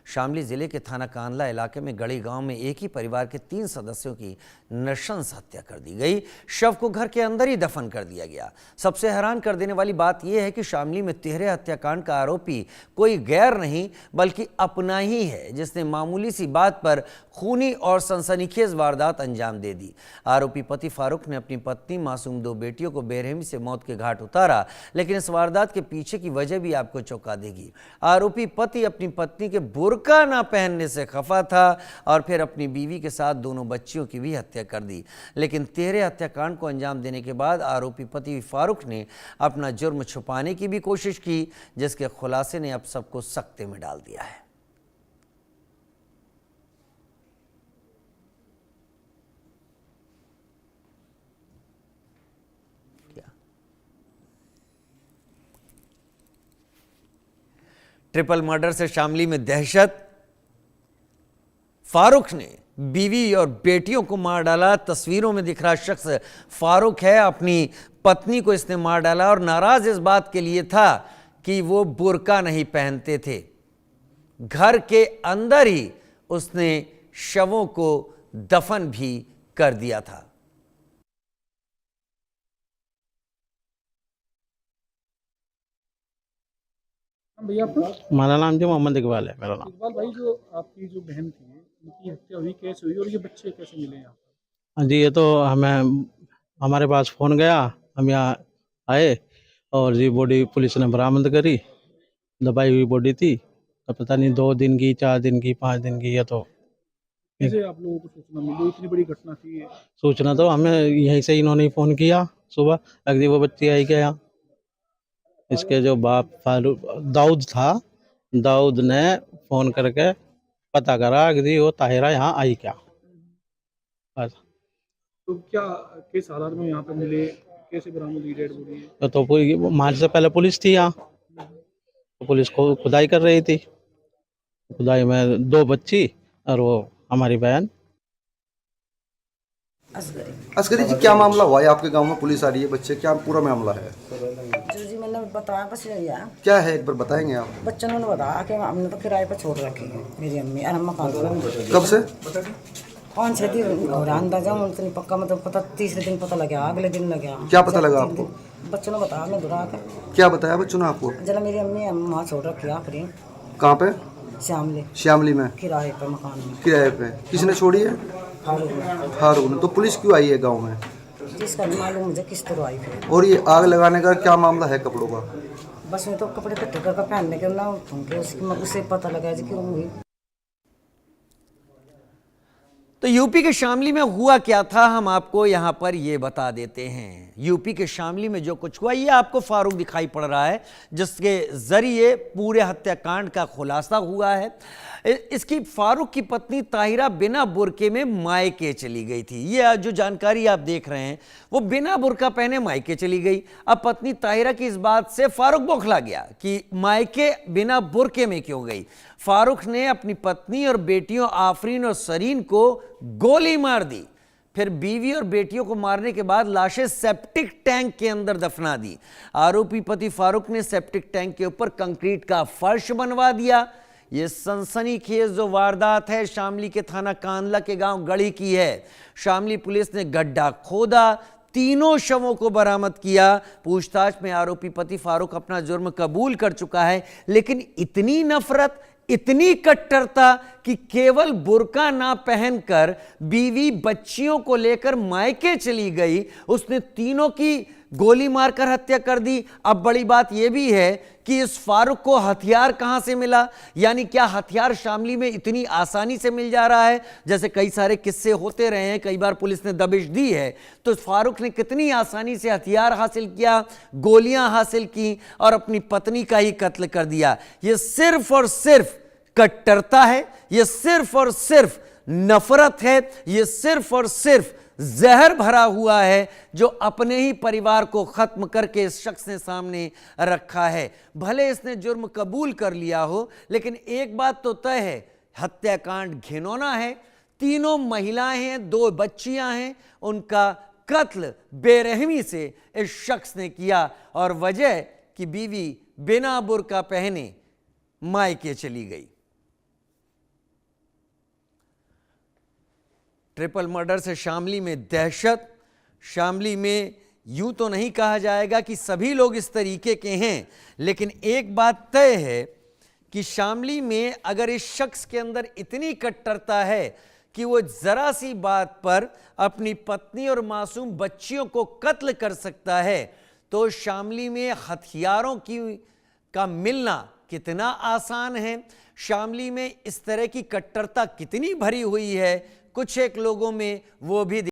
शामली जिले के थाना कांदला इलाके में गढ़ी गांव में एक ही परिवार के 3 सदस्यों की नृशंस हत्या कर दी गई। शव को घर के अंदर ही दफन कर दिया गया। सबसे हैरान कर देने वाली बात यह है कि शामली में तिहरे हत्याकांड का आरोपी कोई गैर नहीं बल्कि अपना ही है, जिसने मामूली सी बात पर खूनी और सनसनीखेज वारदात अंजाम दे दी। आरोपी पति फारूक ने अपनी पत्नी, मासूम 2 बेटियों को बेरहमी से मौत के घाट उतारा, लेकिन इस वारदात के पीछे की वजह भी आपको चौंका देगी। आरोपी पति अपनी पत्नी के बुर्का ना पहनने से खफा था और फिर अपनी बीवी के साथ दोनों बच्चियों की भी हत्या कर दी। लेकिन तिहरे हत्याकांड को अंजाम देने के बाद आरोपी पति फारूक ने अपना जुर्म छुपाने की भी कोशिश की, जिसके खुलासे ने अब सबको सकते में डाल दिया है। ट्रिपल मर्डर से शामली में दहशत। फारूक ने बीवी और बेटियों को मार डाला। तस्वीरों में दिख रहा शख्स फारूक है। अपनी पत्नी को इसने मार डाला और नाराज इस बात के लिए था कि वो बुर्का नहीं पहनते थे। घर के अंदर ही उसने शवों को दफन भी कर दिया था। भैया आपका? हमारा नाम जो मोहम्मद इकबाल है। मेरा नाम इकबाल भाई, जो आपकी जो बहन थी उनकी हत्या हुई, कैसे हुई और ये बच्चे कैसे मिले यहाँ पर? हाँ जी, ये तो हमारे पास फ़ोन गया, हम यहाँ आए और ये बॉडी पुलिस ने बरामद करी। दबाई हुई बॉडी थी, तो पता नहीं 2 दिन की, 4 दिन की, 5 दिन की। ये तो कैसे आप लोगों को सूचना मिली? इतनी बड़ी घटना थी ये। सूचना तो हमें यहीं से इन्होंने फ़ोन किया सुबह, अगली वो बच्ची आई क्या यहाँ। इसके जो बाप फारूक दाऊद था, दाऊद ने फ़ोन करके पता करा कि वो ताहिरा यहाँ आई क्या। बस तो क्या किस हालात में यहाँ पे मिले, कैसे बरामद हुई डेड बॉडी है? तो कोई मार्च से पहले पुलिस थी यहाँ, तो पुलिस को खुदाई कर रही थी। खुदाई में 2 बच्ची और वो हमारी बहन। असगरी जी, क्या मामला हुआ है आपके गांव में? पुलिस आ रही है, बच्चे, क्या पूरा मामला है? जो जी मैंने बताया बस यही है। क्या है, एक बार बताएंगे आप? बच्चों ने बताया कि हमने तो किराए पर छोड़ रखी है मेरी अम्मी और अम्मा कहाँ। कब से? 5-6 दिन हो रहा अंदाजा, मुझे नहीं पक्का, मतलब पता 3रे दिन पता लगा, अगले दिन लगा। क्या पता लगा आपको? बच्चों ने बताया, मैं दुरा कर। क्या बताया बच्चों ने आपको? जरा मेरी अम्मी वहाँ छोड़ रखी है आखिरी। कहाँ पे? शामली। श्यामली में किराए पर मकान में। किराए पे किसने छोड़ी है? फारूक ने। तो पुलिस क्यों आई है गांव में? जिसका नहीं मालूम मुझे किस तरह आई फिर। और ये आग लगाने का क्या मामला है कपड़ों का? बस में तो कपड़े कट्टे कर पहनने के ना उसे पता लगा जी क्यों हुई। तो यूपी के शामली में हुआ क्या था, हम आपको यहां पर यह बता देते हैं। यूपी के शामली में जो कुछ हुआ, ये आपको फारूक दिखाई पड़ रहा है, जिसके जरिए पूरे हत्याकांड का खुलासा हुआ है। इसकी फारूक की पत्नी ताहिरा बिना बुर्के में मायके चली गई थी। ये जो जानकारी आप देख रहे हैं, वो बिना बुर्का पहने मायके चली गई। अब पत्नी ताहिरा की इस बात से फारूक बौखला गया कि मायके बिना बुर्के में क्यों गई। फारूक ने अपनी पत्नी और बेटियों आफरीन और सरीन को गोली मार दी। फिर बीवी और बेटियों को मारने के बाद लाशें सेप्टिक टैंक के अंदर दफना दी। आरोपी पति फारूक ने सेप्टिक टैंक के ऊपर कंक्रीट का फर्श बनवा दिया। यह सनसनीखेज जो वारदात है शामली के थाना कांदला के गांव गढ़ी की है। शामली पुलिस ने गड्ढा खोदा, 3 शवों को बरामद किया। पूछताछ में आरोपी पति फारूक अपना जुर्म कबूल कर चुका है, लेकिन इतनी नफरत, इतनी कट्टरता कि केवल बुर्का ना पहनकर बीवी बच्चियों को लेकर मायके चली गई। उसने 3 की गोली मारकर हत्या कर दी। अब बड़ी बात यह भी है कि इस फारूक को हथियार कहां से मिला, यानी क्या हथियार शामली में इतनी आसानी से मिल जा रहा है? जैसे कई सारे किस्से होते रहे हैं, कई बार पुलिस ने दबिश दी है, तो फारूक ने कितनी आसानी से हथियार हासिल किया, गोलियां हासिल की और अपनी पत्नी का ही कत्ल कर दिया। यह सिर्फ और सिर्फ कट्टरता है, यह सिर्फ और सिर्फ नफरत है, यह सिर्फ और सिर्फ जहर भरा हुआ है जो अपने ही परिवार को खत्म करके इस शख्स ने सामने रखा है। भले इसने जुर्म कबूल कर लिया हो, लेकिन एक बात तो तय है, हत्याकांड घिनौना है। 3 महिलाएं हैं, 2 बच्चियां हैं, उनका कत्ल बेरहमी से इस शख्स ने किया और वजह कि बीवी बिना बुर्का पहने मायके चली गई। ट्रिपल मर्डर से शामली में दहशत। शामली में यूं तो नहीं कहा जाएगा कि सभी लोग इस तरीके के हैं, लेकिन एक बात तय है कि शामली में अगर इस शख्स के अंदर इतनी कट्टरता है कि वो जरा सी बात पर अपनी पत्नी और मासूम बच्चियों को कत्ल कर सकता है, तो शामली में हथियारों का मिलना कितना आसान है। शामली में इस तरह की कट्टरता कितनी भरी हुई है, कुछ एक लोगों में वो भी